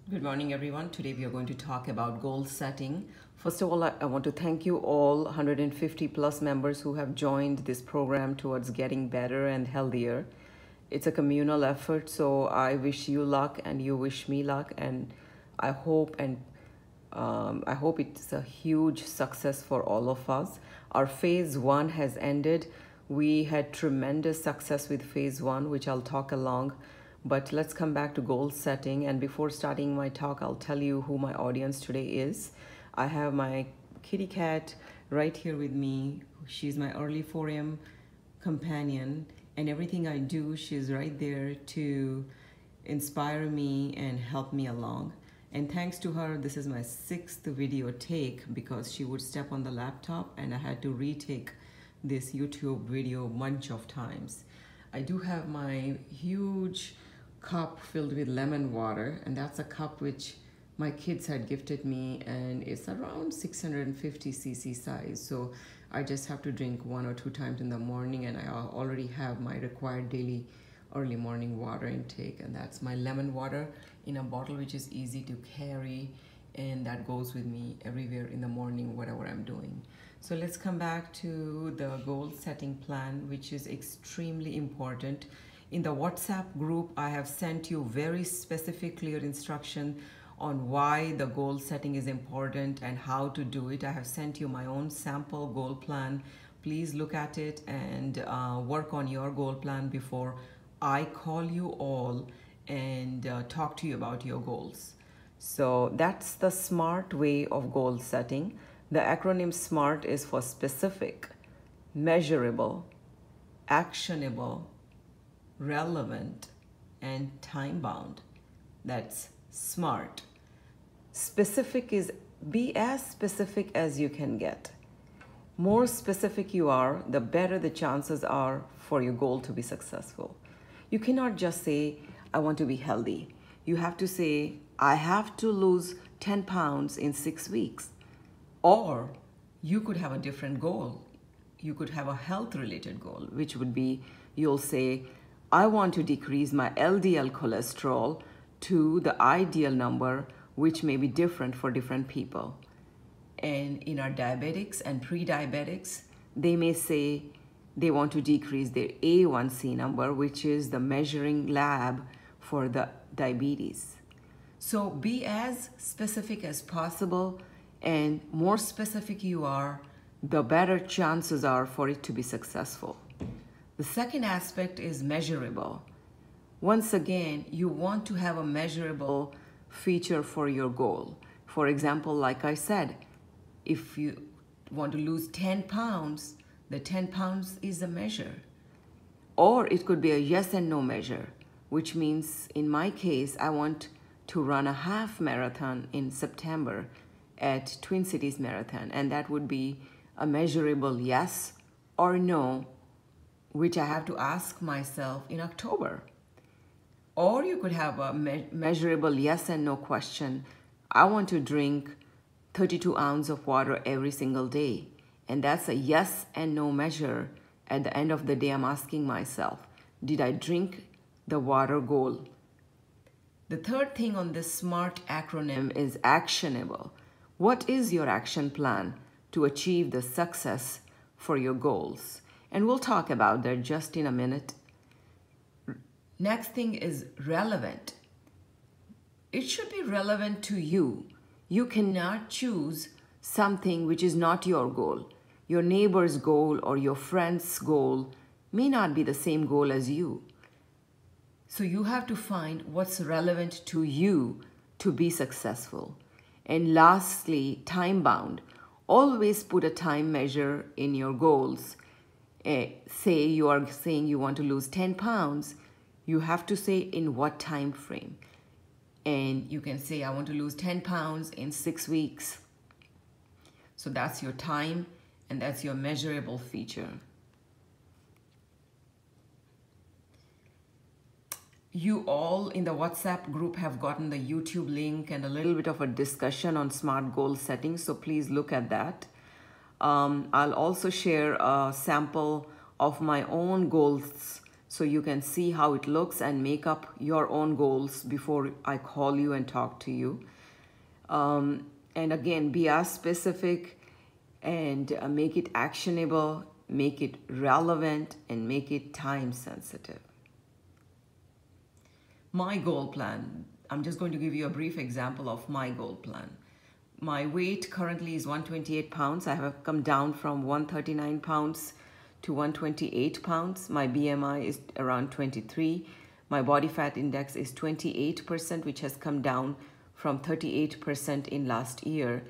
Good morning, everyone. Today we are going to talk about goal setting. First of all, I want to thank you all 150 plus members who have joined this program towards getting better and healthier. It's a communal effort, so I wish you luck and you wish me luck, and I hope and I hope it's a huge success for all of us. Our phase one has ended. We had tremendous success with phase one, which I'll talk along. But let's come back to goal setting. And before starting my talk, I'll tell you who my audience today is. I have my kitty cat right here with me. She's my early 4am companion. And everything I do, she's right there to inspire me and help me along. And thanks to her, this is my 6th video take because she would step on the laptop and I had to retake this YouTube video a bunch of times. I do have my huge cup filled with lemon water, and that's a cup which my kids had gifted me, and it's around 650 cc size, so I just have to drink 1 or 2 times in the morning, and I already have my required daily early morning water intake, and that's my lemon water in a bottle which is easy to carry, and that goes with me everywhere in the morning, whatever I'm doing. So let's come back to the goal setting plan, which is extremely important. In the WhatsApp group, I have sent you very specific, clear instruction on why the goal setting is important and how to do it. I have sent you my own sample goal plan. Please look at it and work on your goal plan before I call you all and talk to you about your goals. So that's the SMART way of goal setting. The acronym SMART is for specific, measurable, actionable, relevant, and time-bound. That's SMART. Specific is be as specific as you can get. More specific you are, the better the chances are for your goal to be successful. You cannot just say, I want to be healthy. You have to say, I have to lose 10 pounds in 6 weeks. Or you could have a different goal. You could have a health-related goal, which would be, you'll say, I want to decrease my LDL cholesterol to the ideal number, which may be different for different people. And in our diabetics and pre-diabetics, they may say they want to decrease their A1C number, which is the measuring lab for the diabetes. So be as specific as possible, and more specific you are, the better chances are for it to be successful. The second aspect is measurable. Once again, you want to have a measurable feature for your goal. For example, like I said, if you want to lose 10 pounds, the 10 pounds is a measure. Or it could be a yes and no measure, which means in my case, I want to run a half marathon in September at Twin Cities Marathon, and that would be a measurable yes or no, which I have to ask myself in October. Or you could have a measurable yes and no question. I want to drink 32 ounces of water every single day, and that's a yes and no measure. At the end of the day, I'm asking myself, did I drink the water goal? The third thing on this SMART acronym is actionable. What is your action plan to achieve the success for your goals? And we'll talk about that just in a minute. Next thing is relevant. It should be relevant to you. You cannot choose something which is not your goal. Your neighbor's goal or your friend's goal may not be the same goal as you. So you have to find what's relevant to you to be successful. And lastly, time-bound. Always put a time measure in your goals. Say you are saying you want to lose 10 pounds, you have to say in what time frame. And you can say, I want to lose 10 pounds in 6 weeks. So that's your time, and that's your measurable feature. You all in the WhatsApp group have gotten the YouTube link and a little bit of a discussion on SMART goal setting, so please look at that. I'll also share a sample of my own goals so you can see how it looks and make up your own goals before I call you and talk to you. And again, be as specific and make it actionable, make it relevant, and make it time sensitive. My goal plan, I'm just going to give you a brief example of my goal plan. My weight currently is 128 pounds. I have come down from 139 pounds to 128 pounds. My BMI is around 23. My body fat index is 28%, which has come down from 38% in last year.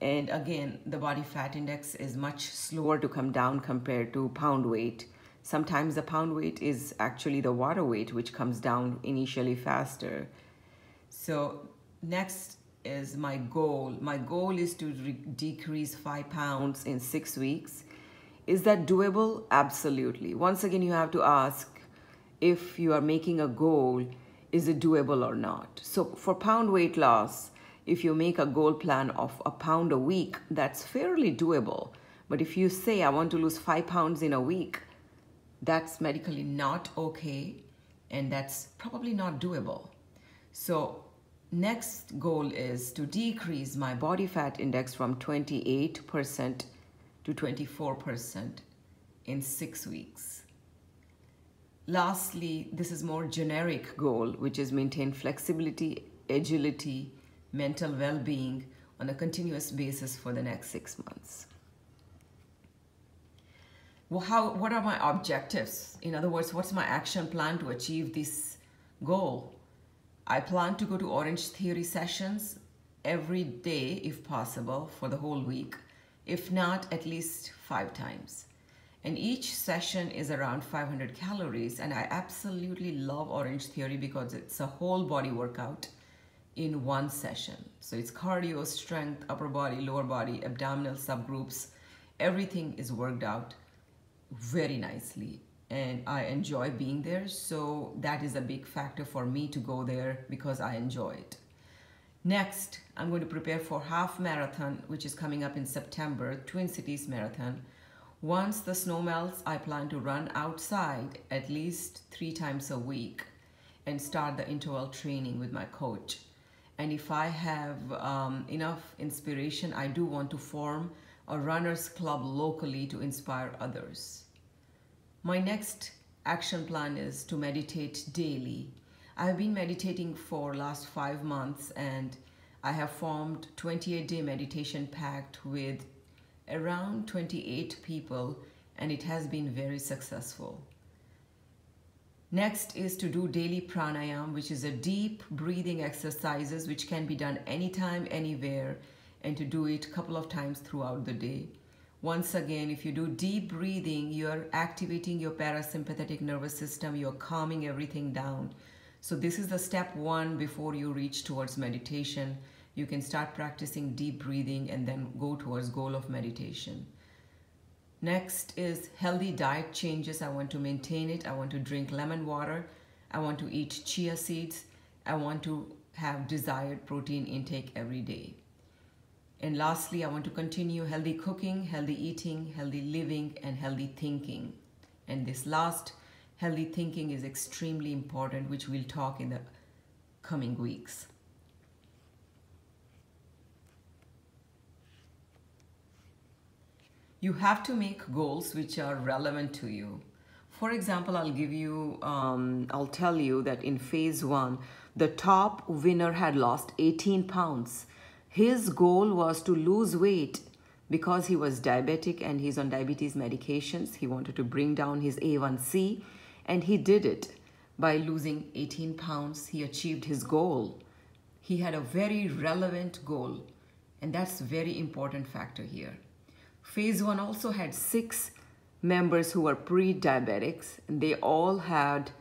And again, the body fat index is much slower to come down compared to pound weight. Sometimes the pound weight is actually the water weight, which comes down initially faster. So next is my goal. My goal is to decrease 5 pounds in 6 weeks. Is that doable? Absolutely. Once again, you have to ask, if you are making a goal, is it doable or not? So for pound weight loss, if you make a goal plan of a pound a week, that's fairly doable. But if you say, I want to lose 5 pounds in a week, that's medically not okay, and that's probably not doable. So next goal is to decrease my body fat index from 28% to 24% in 6 weeks. Lastly, this is more generic goal, which is maintain flexibility, agility, mental well-being on a continuous basis for the next 6 months. Well, what are my objectives? In other words, what's my action plan to achieve this goal? I plan to go to Orange Theory sessions every day if possible for the whole week. If not, at least 5 times. And each session is around 500 calories. And I absolutely love Orange Theory because it's a whole body workout in one session. So it's cardio, strength, upper body, lower body, abdominal subgroups. Everything is worked out very nicely. And I enjoy being there. So that is a big factor for me to go there because I enjoy it. Next, I'm going to prepare for half marathon, which is coming up in September, Twin Cities Marathon. Once the snow melts, I plan to run outside at least 3 times a week and start the interval training with my coach. And if I have enough inspiration, I do want to form a runners club locally to inspire others. My next action plan is to meditate daily. I have been meditating for last 5 months, and I have formed 28-day meditation pact with around 28 people, and it has been very successful. Next is to do daily pranayam, which is a deep breathing exercises which can be done anytime, anywhere, and to do it a couple of times throughout the day. Once again, if you do deep breathing, you're activating your parasympathetic nervous system, you're calming everything down. So this is the step 1 before you reach towards meditation. You can start practicing deep breathing and then go towards goal of meditation. Next is healthy diet changes. I want to maintain it. I want to drink lemon water. I want to eat chia seeds. I want to have desired protein intake every day. And lastly, I want to continue healthy cooking, healthy eating, healthy living, and healthy thinking. And this last, healthy thinking, is extremely important, which we'll talk in the coming weeks. You have to make goals which are relevant to you. For example, I'll tell you that in phase 1, the top winner had lost 18 pounds. His goal was to lose weight because he was diabetic and he's on diabetes medications. He wanted to bring down his A1C, and he did it by losing 18 pounds. He achieved his goal. He had a very relevant goal, and that's a very important factor here. Phase 1 also had 6 members who were pre-diabetics, and they all had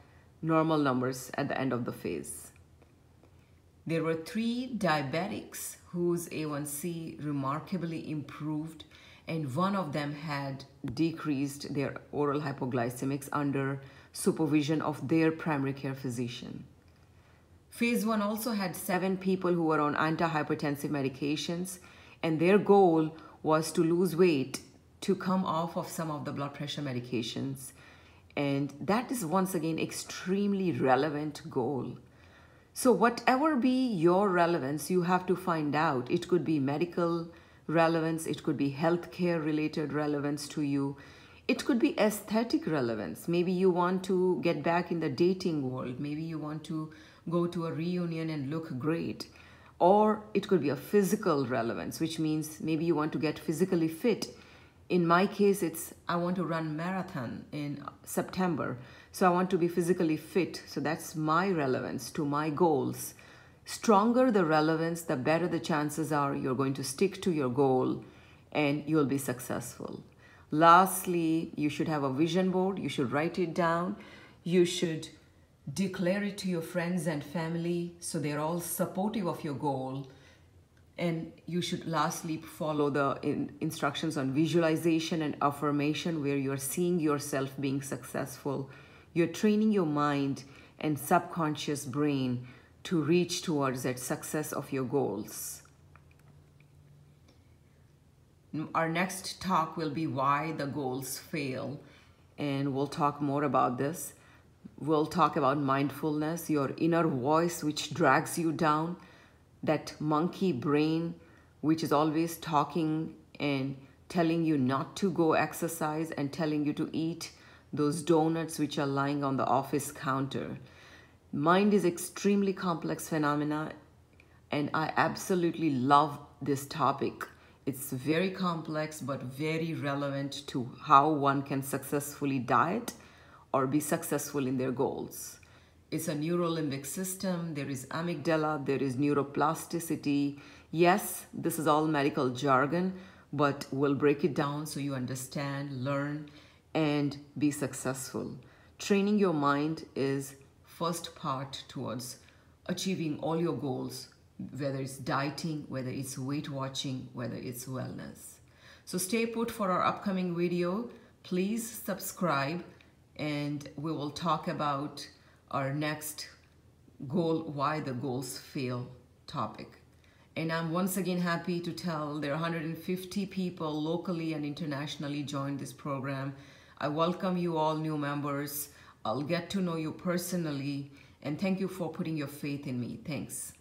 normal numbers at the end of the phase. There were 3 diabetics whose A1C remarkably improved, and one of them had decreased their oral hypoglycemics under supervision of their primary care physician. Phase 1 also had 7 people who were on antihypertensive medications, and their goal was to lose weight to come off of some of the blood pressure medications. And that is once again extremely relevant goal. So whatever be your relevance, you have to find out. It could be medical relevance, it could be healthcare related relevance to you. It could be aesthetic relevance. Maybe you want to get back in the dating world. Maybe you want to go to a reunion and look great. Or it could be a physical relevance, which means maybe you want to get physically fit. In my case, it's I want to run marathon in September. So I want to be physically fit. So that's my relevance to my goals. Stronger the relevance, the better the chances are you're going to stick to your goal and you'll be successful. Lastly, you should have a vision board. You should write it down. You should declare it to your friends and family so they're all supportive of your goal. And you should lastly follow the instructions on visualization and affirmation where you're seeing yourself being successful. You're training your mind and subconscious brain to reach towards that success of your goals. Our next talk will be why the goals fail, and we'll talk more about this. We'll talk about mindfulness, your inner voice which drags you down, that monkey brain which is always talking and telling you not to go exercise and telling you to eat those donuts which are lying on the office counter. Mind is extremely complex phenomena, and I absolutely love this topic. It's very complex but very relevant to how one can successfully diet or be successful in their goals. It's a neurolimbic system, there is amygdala, there is neuroplasticity. Yes, this is all medical jargon, but we'll break it down so you understand, learn, and be successful. Training your mind is first part towards achieving all your goals, whether it's dieting, whether it's weight watching, whether it's wellness. So stay put for our upcoming video. Please subscribe, and we will talk about our next goal, why the goals fail topic. And I'm once again happy to tell there are 150 people locally and internationally joined this program. I welcome you all new members. I'll get to know you personally, and thank you for putting your faith in me. Thanks.